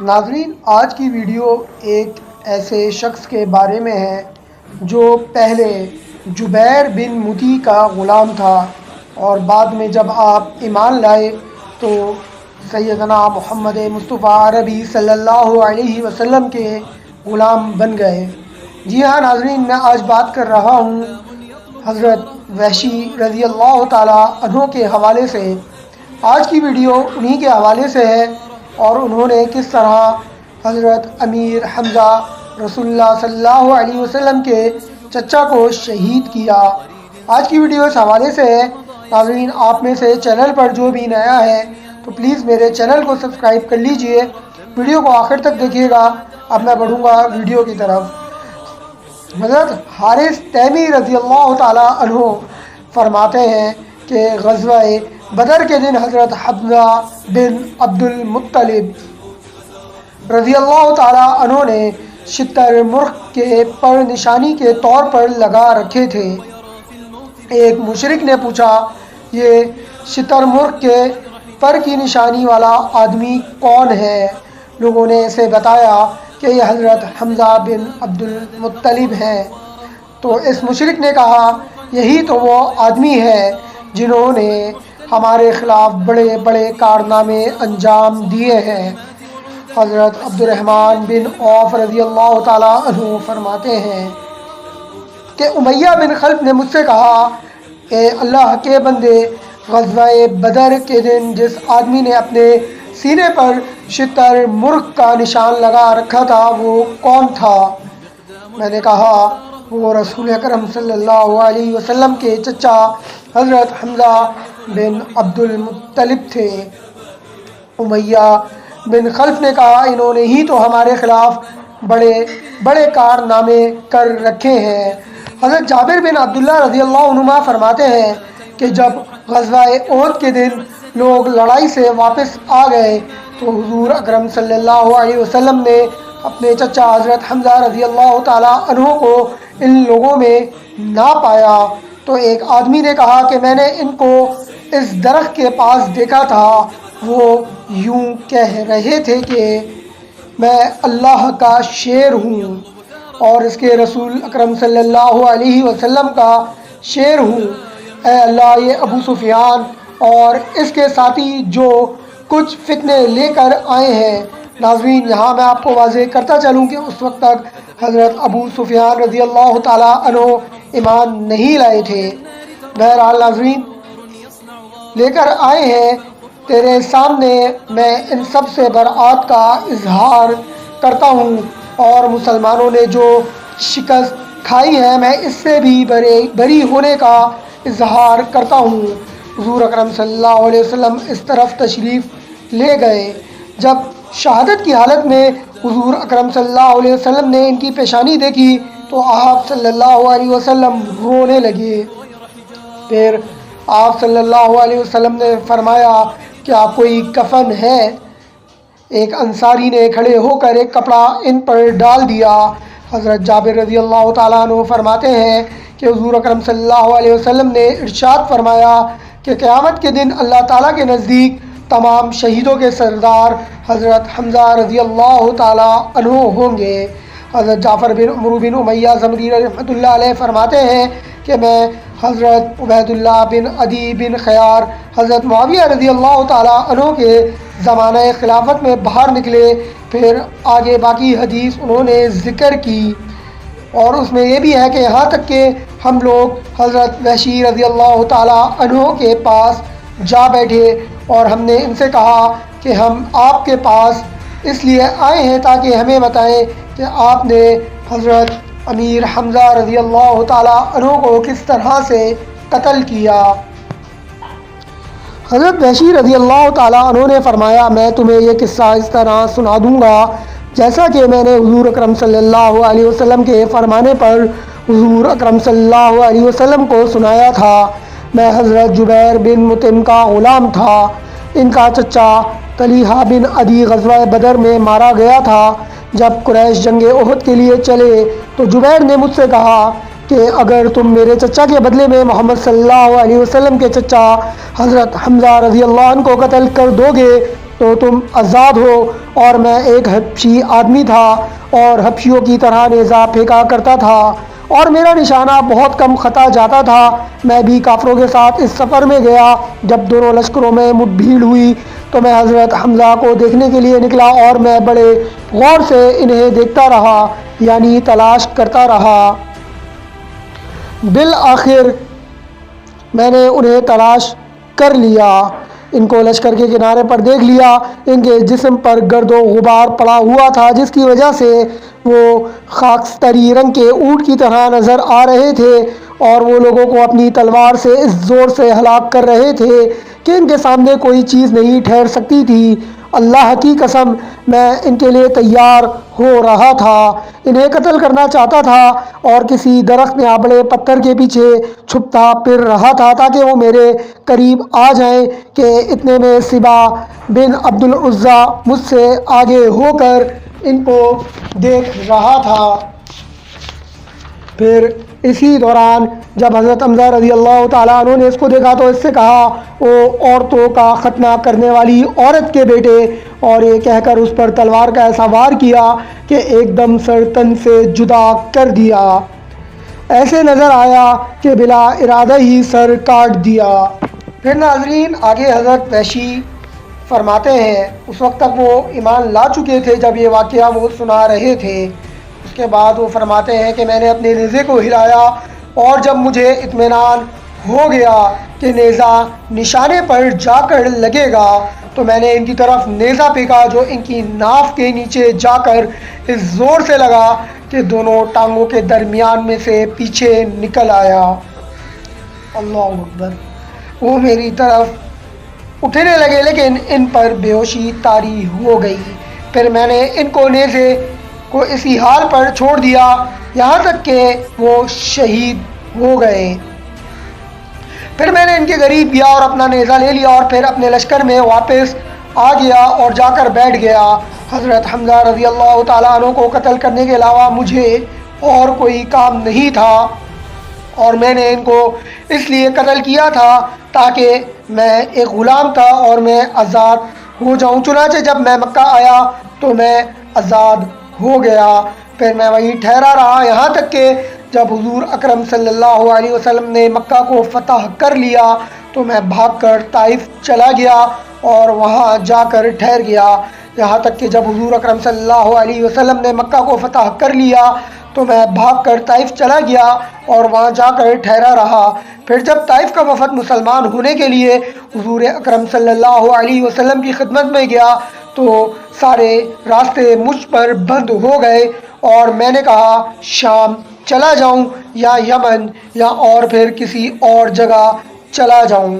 ناظرین، آج کی ویڈیو ایک ایسے شخص کے بارے میں ہے جو پہلے جبیر بن مطیع کا غلام تھا اور بعد میں جب آپ ایمان لائے تو سیدنا محمد مصطفیٰ عربی صلی اللہ علیہ وسلم کے غلام بن گئے۔ جی ہاں ناظرین، میں آج بات کر رہا ہوں حضرت وحشی رضی اللہ تعالیٰ عنہ کے حوالے سے۔ آج کی ویڈیو انہی کے حوالے سے ہے اور انہوں نے کس طرح حضرت امیر حمزہ رسول اللہ صلی اللہ علیہ وسلم کے چچا کو شہید کیا۔ آج کی ویڈیو اس حوالے سے ہے۔ ناظرین، آپ میں سے چینل پر جو بھی نیا ہے تو پلیز میرے چینل کو سبسکرائب کر لیجئے، ویڈیو کو آخر تک دیکھیے گا۔ اب میں بڑھوں گا ویڈیو کی طرف۔ حضرت حارث تیمی رضی اللہ تعالیٰ عنہ فرماتے ہیں کہ غزوہ بدر کے دن حضرت حمزہ بن عبد المطلب رضی اللہ تعالیٰ عنہ نے شتر مرغ کے پر نشانی کے طور پر لگا رکھے تھے۔ ایک مشرک نے پوچھا، یہ شتر مرغ کے پر کی نشانی والا آدمی کون ہے؟ لوگوں نے اسے بتایا کہ یہ حضرت حمزہ بن عبد المطلب ہیں۔ تو اس مشرک نے کہا، یہی تو وہ آدمی ہے جنہوں نے ہمارے خلاف بڑے بڑے کارنامے انجام دیے ہیں۔ حضرت عبد الرحمن بن عوف رضی اللہ تعالیٰ عنہ فرماتے ہیں کہ امیہ بن خلف نے مجھ سے کہا، اے اللہ کے بندے، غزوہ بدر کے دن جس آدمی نے اپنے سینے پر شتر مرغ کا نشان لگا رکھا تھا وہ کون تھا؟ میں نے کہا، وہ رسول اکرم صلی اللہ علیہ وسلم کے چچا حضرت حمزہ بن عبد المطلب تھے۔ امیہ بن خلف نے کہا، انہوں نے ہی تو ہمارے خلاف بڑے بڑے کارنامے کر رکھے ہیں۔ حضرت جابر بن عبداللہ رضی اللہ عنہما فرماتے ہیں کہ جب غزوہ احد کے دن لوگ لڑائی سے واپس آ گئے تو حضور اکرم صلی اللہ علیہ وسلم نے اپنے چچا حضرت حمزہ رضی اللہ تعالیٰ عنہ کو ان لوگوں میں نہ پایا۔ تو ایک آدمی نے کہا کہ میں نے ان کو اس درخت کے پاس دیکھا تھا، وہ یوں کہہ رہے تھے کہ میں اللہ کا شیر ہوں اور اس کے رسول اکرم صلی اللہ علیہ وسلم کا شیر ہوں۔ اے اللہ، یہ ابو سفیان اور اس کے ساتھی جو کچھ فتنے لے کر آئے ہیں۔ ناظرین، یہاں میں آپ کو واضح کرتا چلوں کہ اس وقت تک حضرت ابو سفیان رضی اللہ تعالیٰ عنہ ایمان نہیں لائے تھے۔ بہرحال ناظرین، لے کر آئے ہیں تیرے سامنے، میں ان سب سے برات کا اظہار کرتا ہوں اور مسلمانوں نے جو شکست کھائی ہے میں اس سے بھی بری ہونے کا اظہار کرتا ہوں۔ حضور اکرم صلی اللہ علیہ وسلم اس طرف تشریف لے گئے۔ جب شہادت کی حالت میں حضور اکرم صلی اللہ علیہ وسلم نے ان کی پیشانی دیکھی تو آپ صلی اللہ علیہ وسلم رونے لگے۔ پھر آپ صلی اللہ علیہ وسلم نے فرمایا، کیا کوئی کفن ہے؟ ایک انصاری نے کھڑے ہو کر ایک کپڑا ان پر ڈال دیا۔ حضرت جابر رضی اللہ تعالیٰ عنہ فرماتے ہیں کہ حضور اکرم صلی اللہ علیہ وسلم نے ارشاد فرمایا کہ قیامت کے دن اللہ تعالیٰ کے نزدیک تمام شہیدوں کے سردار حضرت حمزہ رضی اللہ تعالیٰ عنہ ہوں گے۔ حضرت جعفر بن عمرو بن امیہ زمری رحمۃ اللہ علیہ فرماتے ہیں کہ میں حضرت عبید اللہ بن عدی بن خیار حضرت معاویہ رضی اللہ تعالیٰ عنہ کے زمانہ خلافت میں باہر نکلے۔ پھر آگے باقی حدیث انہوں نے ذکر کی اور اس میں یہ بھی ہے کہ یہاں تک کہ ہم لوگ حضرت وحشی رضی اللہ تعالیٰ عنہ کے پاس جا بیٹھے اور ہم نے ان سے کہا کہ ہم آپ کے پاس اس لیے آئے ہیں تاکہ ہمیں بتائیں کہ آپ نے حضرت امیر حمزہ رضی اللہ تعالیٰ عنہ کو کس طرح سے قتل کیا۔ حضرت وحشی رضی اللہ تعالیٰ عنہ نے فرمایا، میں تمہیں یہ قصہ اس طرح سنا دوں گا جیسا کہ میں نے حضور اکرم صلی اللہ علیہ وسلم کے فرمانے پر حضور اکرم صلی اللہ علیہ وسلم کو سنایا تھا۔ میں حضرت جبیر بن مطعم کا غلام تھا۔ ان کا چچا طلحہ بن عدی غزوہ بدر میں مارا گیا تھا۔ جب قریش جنگ احد کے لیے چلے تو جبیر نے مجھ سے کہا کہ اگر تم میرے چچا کے بدلے میں محمد صلی اللہ علیہ وسلم کے چچا حضرت حمزہ رضی اللہ عنہ کو قتل کر دو گے تو تم آزاد ہو، اور میں ایک حبشی آدمی تھا اور حبشیوں کی طرح نیزہ پھینکا کرتا تھا، اور میرا نشانہ بہت کم خطا جاتا تھا۔ میں بھی کافروں کے ساتھ اس سفر میں گیا۔ جب دونوں لشکروں میں مٹ بھیڑ ہوئی تو میں حضرت حمزہ کو دیکھنے کے لیے نکلا، اور میں بڑے غور سے انہیں دیکھتا رہا، یعنی تلاش کرتا رہا۔ بالآخر میں نے انہیں تلاش کر لیا، ان کو لشکر کے کنارے پر دیکھ لیا۔ ان کے جسم پر گرد و غبار پڑا ہوا تھا، جس کی وجہ سے وہ خاکستری رنگ کے اونٹ کی طرح نظر آ رہے تھے، اور وہ لوگوں کو اپنی تلوار سے اس زور سے ہلاک کر رہے تھے کہ ان کے سامنے کوئی چیز نہیں ٹھہر سکتی تھی۔ اللہ کی قسم، میں ان کے لیے تیار ہو رہا تھا، انہیں قتل کرنا چاہتا تھا، اور کسی درخت یا بڑے پتھر کے پیچھے چھپتا پھر رہا تھا تاکہ وہ میرے قریب آ جائیں، کہ اتنے میں سبا بن عبد العزیٰ مجھ سے آگے ہو کر ان کو دیکھ رہا تھا۔ پھر اسی دوران جب حضرت حمزہ رضی اللہ تعالیٰ عنہ نے اس کو دیکھا تو اس سے کہا، او عورتوں کا ختنہ کرنے والی عورت کے بیٹے، اور یہ کہہ کر اس پر تلوار کا ایسا وار کیا کہ ایک دم سر تن سے جدا کر دیا، ایسے نظر آیا کہ بلا ارادہ ہی سر کاٹ دیا۔ پھر ناظرین آگے حضرت وحشی فرماتے ہیں، اس وقت تک وہ ایمان لا چکے تھے جب یہ واقعہ وہ سنا رہے تھے۔ اس کے بعد وہ فرماتے ہیں کہ میں نے اپنے نیزے کو ہلایا، اور جب مجھے اطمینان ہو گیا کہ نیزہ نشانے پر جا کر لگے گا تو میں نے ان کی طرف نیزہ پھینکا، جو ان کی ناف کے نیچے جا کر اس زور سے لگا کہ دونوں ٹانگوں کے درمیان میں سے پیچھے نکل آیا۔ اللہ اکبر! وہ میری طرف اٹھنے لگے، لیکن ان پر بے ہوشی طاری ہو گئی۔ پھر میں نے ان کو نیزے کو اسی حال پر چھوڑ دیا یہاں تک کہ وہ شہید ہو گئے۔ پھر میں نے ان کے قریب گیا اور اپنا نیزہ لے لیا، اور پھر اپنے لشکر میں واپس آ گیا اور جا کر بیٹھ گیا۔ حضرت حمزہ رضی اللہ تعالیٰ عنہ کو قتل کرنے کے علاوہ مجھے اور کوئی کام نہیں تھا، اور میں نے ان کو اس لیے قتل کیا تھا تاکہ میں ایک غلام تھا اور میں آزاد ہو جاؤں۔ چنانچہ جب میں مکہ آیا تو میں آزاد ہو گیا۔ پھر میں وہیں ٹھہرا رہا یہاں تک کہ جب حضور اکرم صلی اللہ علیہ وسلم نے مکہ کو فتح کر لیا تو میں بھاگ کر طائف چلا گیا اور وہاں جا کر ٹھہر گیا۔ یہاں تک کہ جب حضور اکرم صلی اللہ علیہ وسلم نے مکہ کو فتح کر لیا تو میں بھاگ کر طائف چلا گیا اور وہاں جا کر ٹھہرا رہا۔ پھر جب طائف کا وفد مسلمان ہونے کے لیے حضور اکرم صلی اللہ علیہ وسلم کی خدمت میں گیا تو سارے راستے مجھ پر بند ہو گئے، اور میں نے کہا شام چلا جاؤں یا یمن یا اور پھر کسی اور جگہ چلا جاؤں۔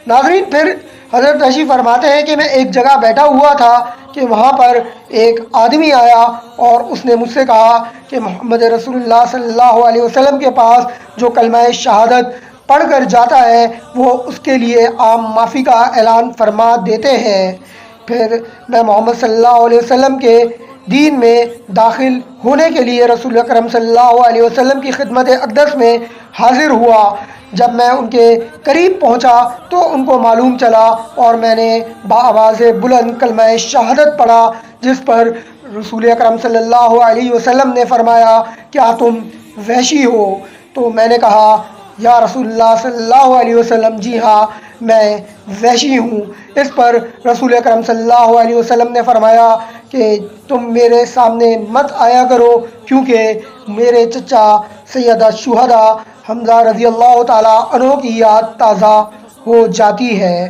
ناظرین پھر حضرت وحشی فرماتے ہیں کہ میں ایک جگہ بیٹھا ہوا تھا کہ وہاں پر ایک آدمی آیا اور اس نے مجھ سے کہا کہ محمد رسول اللہ صلی اللہ علیہ وسلم کے پاس جو کلمہ شہادت پڑھ کر جاتا ہے وہ اس کے لیے عام معافی کا اعلان فرما دیتے ہیں۔ پھر میں محمد صلی اللہ علیہ وسلم کے دین میں داخل ہونے کے لیے رسول اکرم صلی اللہ علیہ وسلم کی خدمت اقدس میں حاضر ہوا۔ جب میں ان کے قریب پہنچا تو ان کو معلوم چلا اور میں نے بآواز بلند کلمہ شہادت پڑھا، جس پر رسول اکرم صلی اللہ علیہ وسلم نے فرمایا کیا تم وحشی ہو؟ تو میں نے کہا یا رسول اللہ صلی اللہ علیہ وسلم جی ہاں میں وحشی ہوں۔ اس پر رسول اکرم صلی اللہ علیہ وسلم نے فرمایا کہ تم میرے سامنے مت آیا کرو، کیونکہ میرے چچا سید الشہداء حمزہ رضی اللہ تعالیٰ عنہ کی یاد تازہ ہو جاتی ہے۔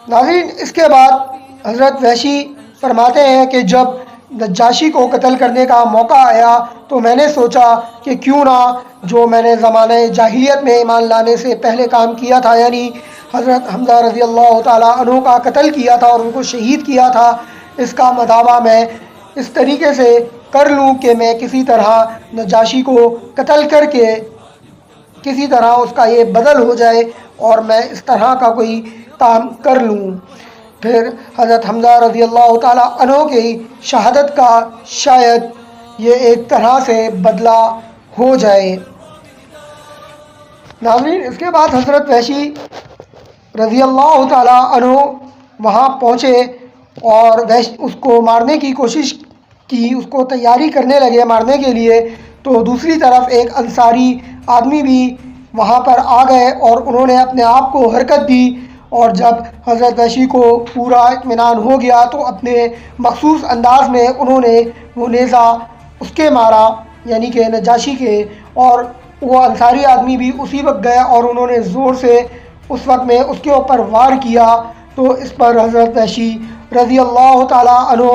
ناظرین اس کے بعد حضرت وحشی فرماتے ہیں کہ جب نجاشی کو قتل کرنے کا موقع آیا تو میں نے سوچا کہ کیوں نہ جو میں نے زمانہ جاہلیت میں ایمان لانے سے پہلے کام کیا تھا، یعنی حضرت حمزہ رضی اللہ تعالیٰ عنہ کا قتل کیا تھا اور ان کو شہید کیا تھا، اس کا مداوع میں اس طریقے سے کر لوں کہ میں کسی طرح نجاشی کو قتل کر کے کسی طرح اس کا یہ بدل ہو جائے اور میں اس طرح کا کوئی کام کر لوں۔ پھر حضرت حمزہ رضی اللہ تعالیٰ عنہ کی شہادت کا شاید یہ ایک طرح سے بدلہ ہو جائے۔ ناظرین اس کے بعد حضرت وحشی رضی اللہ تعالیٰ عنہ وہاں پہنچے اور اس کو مارنے کی کوشش کی، اس کو تیاری کرنے لگے مارنے کے لیے، تو دوسری طرف ایک انصاری آدمی بھی وہاں پر آ گئے اور انہوں نے اپنے آپ کو حرکت دی، اور جب حضرت وحشی کو پورا اطمینان ہو گیا تو اپنے مخصوص انداز میں انہوں نے وہ نیزہ اس کے مارا، یعنی کہ نجاشی کے، اور وہ انصاری آدمی بھی اسی وقت گئے اور انہوں نے زور سے اس وقت میں اس کے اوپر وار کیا۔ تو اس پر حضرت وحشی رضی اللہ تعالیٰ عنہ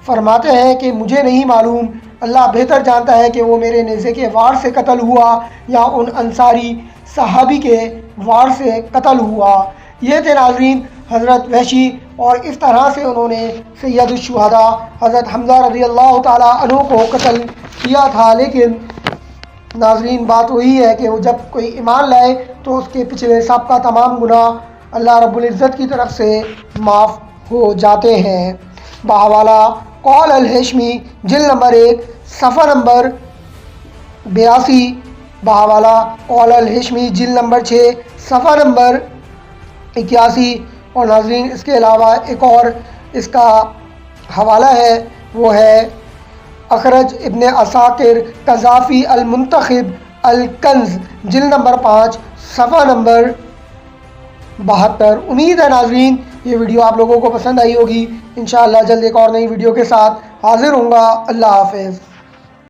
فرماتے ہیں کہ مجھے نہیں معلوم، اللہ بہتر جانتا ہے کہ وہ میرے نیزے کے وار سے قتل ہوا یا ان انصاری صحابی کے وار سے قتل ہوا۔ یہ تھے ناظرین حضرت وحشی، اور اس طرح سے انہوں نے سید الشہداء حضرت حمزہ رضی اللہ تعالیٰ عنہ کو قتل کیا تھا۔ لیکن ناظرین بات وہی ہے کہ وہ جب کوئی ایمان لائے تو اس کے پچھلے سابقہ تمام گناہ اللہ رب العزت کی طرف سے معاف ہو جاتے ہیں۔ بحوالہ قول الہیشمی جلد نمبر 1 صفحہ نمبر 82، بحوالہ قول الہیشمی جلد نمبر 6 صفحہ نمبر 81۔ اور ناظرین اس کے علاوہ ایک اور اس کا حوالہ ہے، وہ ہے اخرج ابن عساکر قذافی المنتخب الکنز جلد نمبر 5 صفحہ نمبر 72۔ امید ہے ناظرین یہ ویڈیو آپ لوگوں کو پسند آئی ہوگی۔ انشاءاللہ جلد ایک اور نئی ویڈیو کے ساتھ حاضر ہوں گا۔ اللہ حافظ۔